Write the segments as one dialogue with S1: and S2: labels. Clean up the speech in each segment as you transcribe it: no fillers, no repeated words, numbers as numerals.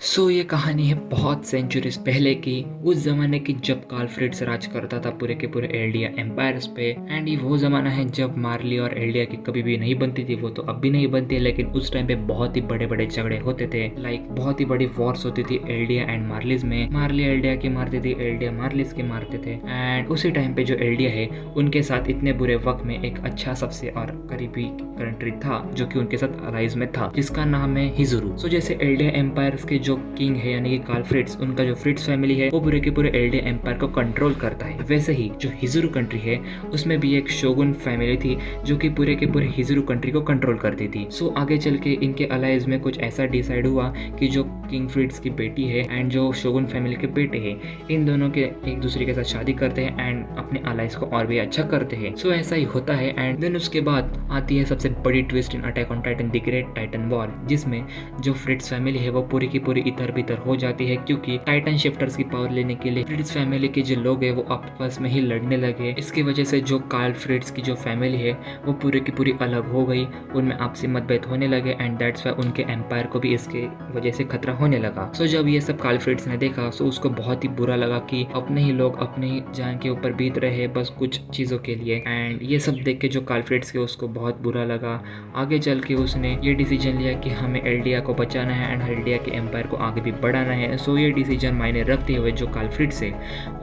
S1: ये कहानी है बहुत सेंचुरीज पहले की, उस जमाने की जब कार्ल फ्रिट्ज राज करता था पूरे के पूरे एल्डिया एम्पायर्स पे। एंड ये वो जमाना है जब मार्ली और एल्डिया की कभी भी नहीं बनती थी। वो तो अब भी नहीं बनती है, लेकिन उस टाइम पे बहुत ही बड़े बड़े झगड़े होते थे। लाइक बहुत ही बड़ी वॉर्स होती थी एल्डिया एंड मार्लिस में। मार्ली एल्डिया की मारती थी, एल्डिया मार्लिस की मारते थे। एंड उसी टाइम पे जो एल्डिया है उनके साथ इतने बुरे वक्त में एक अच्छा सबसे और करीबी कंट्री था जो कि उनके साथ अलाइज में था, जिसका नाम है हिजुरु। जैसे एल्डिया एम्पायर्स के जो किंग है यानी कि कार्ल फ्रिट्ज, उनका जो फ्रिट्ज फैमिली है वो पूरे के पूरे एल्डिया एम्पायर को कंट्रोल करता है, वैसे ही जो हिजुरु कंट्री है उसमें भी एक शोगुन फैमिली थी जो कि पूरे के पूरे हिजुरु कंट्री को कंट्रोल करती थी। आगे चल के इनके अलाइज में कुछ ऐसा डिसाइड हुआ कि जो किंग फ्रिट्ज की बेटी है एंड जो शोगुन फैमिली के बेटे हैं, इन दोनों के एक दूसरे के साथ शादी करते हैं एंड अपने अलाइज को और भी अच्छा करते हैं। ऐसा ही होता है। एंड देन उसके बाद आती है सबसे बड़ी twist in attack on Titan the great Titan war, जिसमें जो फ्रिट्ज फैमिली है वो पूरी की पूरी इधर बितर हो जाती है, क्योंकि टाइटन शिफ्टर्स की पावर लेने के लिए फ्रिट्ज फैमिली के जो लोग हैं वो आपस में ही लड़ने लगे। इसकी वजह से जो कार्ल फ्रिट्ज की जो फैमिली है वो पूरी की पूरी अलग हो गई, उनमें आपसी मतभेद होने लगे एंड दैट्स व्हाई उनके एम्पायर को भी इसके वजह से खतरा होने लगा। जब ये सब कार्ल फ्रिट्ज ने देखा उसको बहुत ही बुरा लगा कि अपने ही लोग अपने ही जान के ऊपर बीत रहे हैं बस कुछ चीजों के लिए। एंड ये सब देख के जो कार्ल फ्रिट्ज के उसको बहुत बुरा लगा। आगे चल के उसने ये डिसीजन लिया कि हमें एल्डिया को बचाना है एंड एल्डिया के एम्पायर को आगे भी बढ़ाना है। ये डिसीजन मायने रखते हुए जो कार्ल फ्रिट्ज है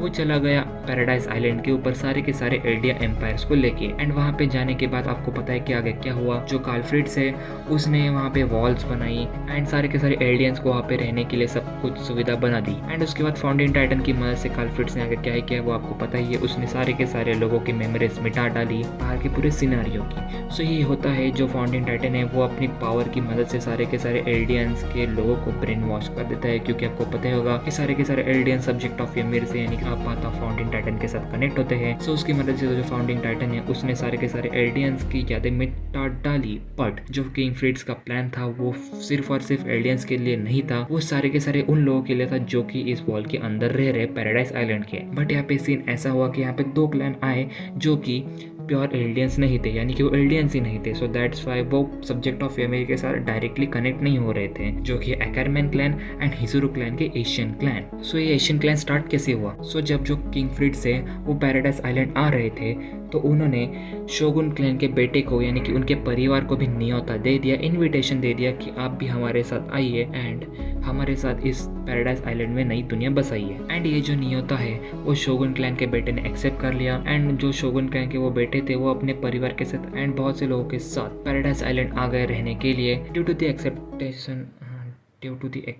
S1: वो चला गया पैराडाइज आइलैंड के ऊपर सारे के सारे एल्डिया एम्पायर्स को लेके। एंड वहाँ पे जाने के बाद आपको पता है कि आगे क्या हुआ। जो कार्ल फ्रिट्ज है उसने वहाँ पे वॉल्स बनाई एंड सारे के सारे एल्डियंस को वहाँ पे रहने के लिए सब कुछ सुविधा बना दी। एंड उसके बाद फाउंटेन टाइटन की मदद से कार्ल फ्रिट्ज ने आगे क्या किया वो आपको पता ही है। उसने सारे के सारे लोगों की मेमोरीज मिटा डाली बाहर के पूरे सिनारियो की। ये होता है जो फाउंटेन टाइटन है वो अपनी पावर की मदद से सारे के सारे एल्डियंस के लोगों को ब्रेन वॉश कर देता है, क्योंकि आपको पता ही होगा कि सारे के सारे एल्डियन सब्जेक्ट ऑफ ymir से यानी कि आपाता फाउंटेन टाइटन के साथ कनेक्ट होते हैं। उसकी मदद से जो फाउंटेन टाइटन है उसने सारे के सारे एल्डियंस की यादें मिटा डाली। बट जो किंग फ्रिट्ज का प्लान था वो सिर्फ और सिर्फ एल्डियंस के लिए नहीं था, वो सारे के सारे उन लोगों के लिए था जो कि इस वॉल के अंदर रह रहे पैराडाइज आइलैंड के। बट यहाँ पे सीन ऐसा हुआ कि यहाँ पे दो क्लैन आए जो कि प्योर एल्डियंस नहीं थे, यानी कि वो एल्डियंस ही नहीं थे। दैट्स व्हाई वो सब्जेक्ट ऑफ ymir के साथ डायरेक्टली कनेक्ट नहीं हो रहे थे, जो कि एकरमैन क्लैन एंड हिजुरु क्लैन के एशियन क्लैन। ये एशियन क्लैन स्टार्ट कैसे हुआ? जब जो किंग फ्रिट्ज है वो पैराडाइज आइलैंड आ रहे थे तो उन्होंने शोगुन क्लैन के बेटे को यानी कि उनके परिवार को भी न्योता दे दिया, इनविटेशन दे दिया कि आप भी हमारे साथ आइए एंड हमारे साथ इस पैराडाइज आइलैंड में नई दुनिया बसाइए। एंड ये जो न्योता है वो शोगुन क्लैन के बेटे ने एक्सेप्ट कर लिया। एंड जो शोगुन क्लैन के वो बेटे थे वो अपने परिवार के साथ एंड बहुत से लोगों के साथ पैराडाइज आइलैंड आ गए रहने के लिए ड्यू टू द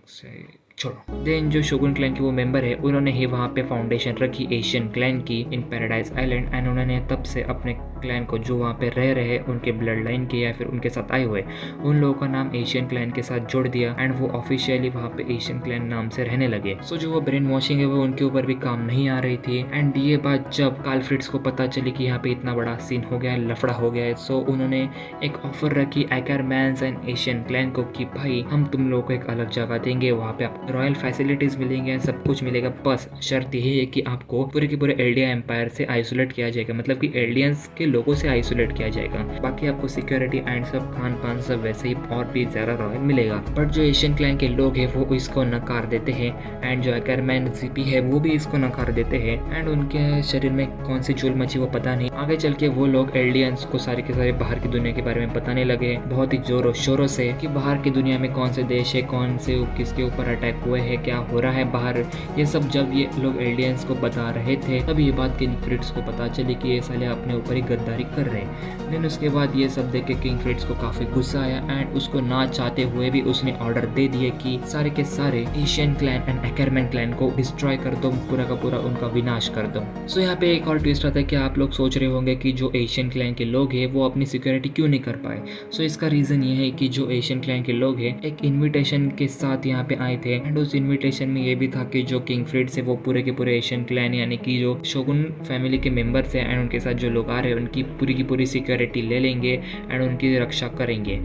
S1: छोड़ो। देन जो शोगुन क्लैन के वो मेंबर है उन्होंने ही वहाँ पे फाउंडेशन रखी एशियन क्लैन की इन पैराडाइज आइलैंड। एंड उन्होंने तब से अपने क्लैन को जो वहाँ पे रह रहे उनके ब्लड लाइन के या फिर उनके साथ आए हुए उन लोगों का नाम एशियन क्लैन के साथ जोड़ दिया एंड वो ऑफिशियली वहाँ पे एशियन क्लैन नाम से रहने लगे। जो वो ब्रेन वॉशिंग है वो उनके ऊपर भी काम नहीं आ रही थी। एंड ये बात जब कार्ल फ्रिट्ज को पता चली कि यहाँ पे इतना बड़ा सीन हो गया है, लफड़ा हो गया है, उन्होंने एक ऑफर रखी एकरमैन एंड एशियन क्लैन को कि भाई हम तुम लोगों को एक अलग जगह देंगे, वहाँ पे आप रॉयल फैसिलिटीज मिलेंगे, सब कुछ मिलेगा, बस शर्त यही है कि आपको पूरे के पूरे एल्डिया एम्पायर से आइसोलेट किया जाएगा, मतलब कि एल्डियंस के लोगों से आइसोलेट किया जाएगा। बाकी आपको सिक्योरिटी एंड सब खान पान सब वैसे ही और भी ज्यादा रॉयल मिलेगा। बट जो एशियन क्लैन के लोग हैं वो इसको नकार देते हैं एंड जो एकरमैन जीपी है वो भी इसको नकार देते हैं। एंड उनके शरीर में कौन सी चूल मची वो पता नहीं। आगे चल के वो लोग एल्डियंस को सारे के सारे बाहर की दुनिया के बारे में बताने लगे बहुत ही जोरों शोरों से कि बाहर की दुनिया में कौन से देश है, कौन से किसके ऊपर अटैक हुए हैं, क्या हो रहा है बाहर। ये सब जब ये लोग एल्डियंस को बता रहे थे तब ये बात किंग फ्रिट्ज को पता चली कि ये साले अपने ऊपर ही गद्दारी कर रहे हैं। देन उसके बाद ये सब देख के किंग फ्रिट्ज को काफी गुस्सा आया एंड उसको ना चाहते हुए भी उसने ऑर्डर दे दिए कि सारे के सारे Asian clan and Ackerman clan को डिस्ट्रॉय कर दो, पूरा का पूरा उनका विनाश कर दो। यहाँ पे एक और ट्विस्ट आता है कि आप लोग सोच रहे होंगे कि जो एशियन क्लैन के लोग हैं वो अपनी सिक्योरिटी क्यों नहीं कर पाए। इसका रीजन ये है कि जो एशियन क्लैन के लोग हैं एक इन्विटेशन के साथ यहाँ पे आए थे एंड उस इन्विटेशन में ये भी था कि जो किंग फ्रिट्ज है वो पूरे के पूरे एशियन क्लैन यानी कि जो शोगुन फैमिली के मेंबर्स हैं एंड उनके साथ जो लोग आ रहे हैं उनकी पूरी की पूरी सिक्योरिटी ले लेंगे एंड उनकी रक्षा करेंगे।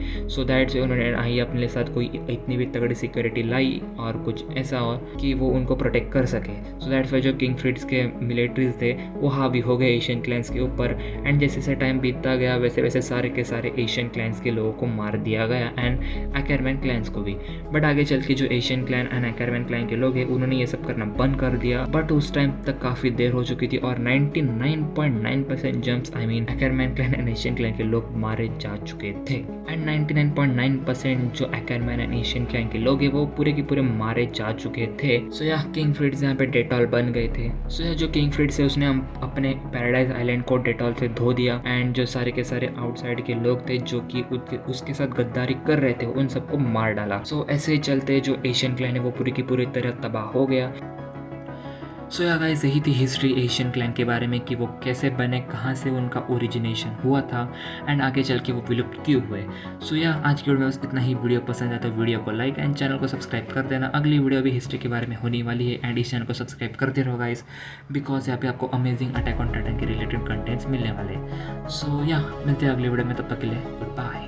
S1: दैट्स उन्होंने ही अपने साथ कोई इतनी भी तगड़ी सिक्योरिटी लाई और कुछ ऐसा हो कि वो उनको प्रोटेक्ट कर सके। दैट्स वाई जो किंग फ्रिट्ज के मिलिट्रीज थे वो हावी हो गए एशियन क्लैंस के ऊपर। एंड जैसे जैसे टाइम बीतता गया वैसे वैसे सारे के सारे एशियन क्लैंस के लोगों को मार दिया गया एंड एकरमैन क्लैंस को भी। बट आगे चल के जो एशियन क्लैन एंड एक्करमैन क्लैन के लोग हैं उन्होंने ये सब करना बंद कर दिया, बट उस टाइम तक काफी देर हो चुकी थी और 99.9% jumps I mean एक्करमैन clan and Asian clan के लोग मारे जा चुके थे। एंड 99.9% जो एक्करमैन एंड एशियन क्लैन के लोग हैं वो पूरे के पूरे मारे जा चुके थे। सो या किंग फ्रिट्ज यहाँ पे डेटॉल बन गए थे। सो या जो किंग फ्रिट्ज है उसने अपने पैराडाइज आइलैंड को डेटॉल से धो दिया एंड जो सारे के सारे आउटसाइड के लोग थे जो कि उसके साथ गद्दारी कर रहे थे उन सबको मार डाला। सो ऐसे चलते जो एशियन क्लैन है वो पूरी की पूरी तरह तबाह हो गया। सो या गाइस यही थी हिस्ट्री एशियन क्लैन के बारे में कि वो कैसे बने, कहाँ से उनका ओरिजिनेशन हुआ था एंड आगे चल के वो विलुप्त क्यों हुए। सो या आज की वीडियो में बस इतना ही। वीडियो पसंद आया तो वीडियो को लाइक एंड चैनल को सब्सक्राइब कर देना। अगली वीडियो भी हिस्ट्री के बारे में होने वाली है एंड इस चैनल को सब्सक्राइब करते रहो गाइस, बिकॉज यहाँ पे आपको अमेजिंग अटैक ऑन टाइटन के रिलेटेड कंटेंट्स मिलने वाले। सो या मिलते हैं अगली वीडियो में, तब तक के लिए गुड बाय।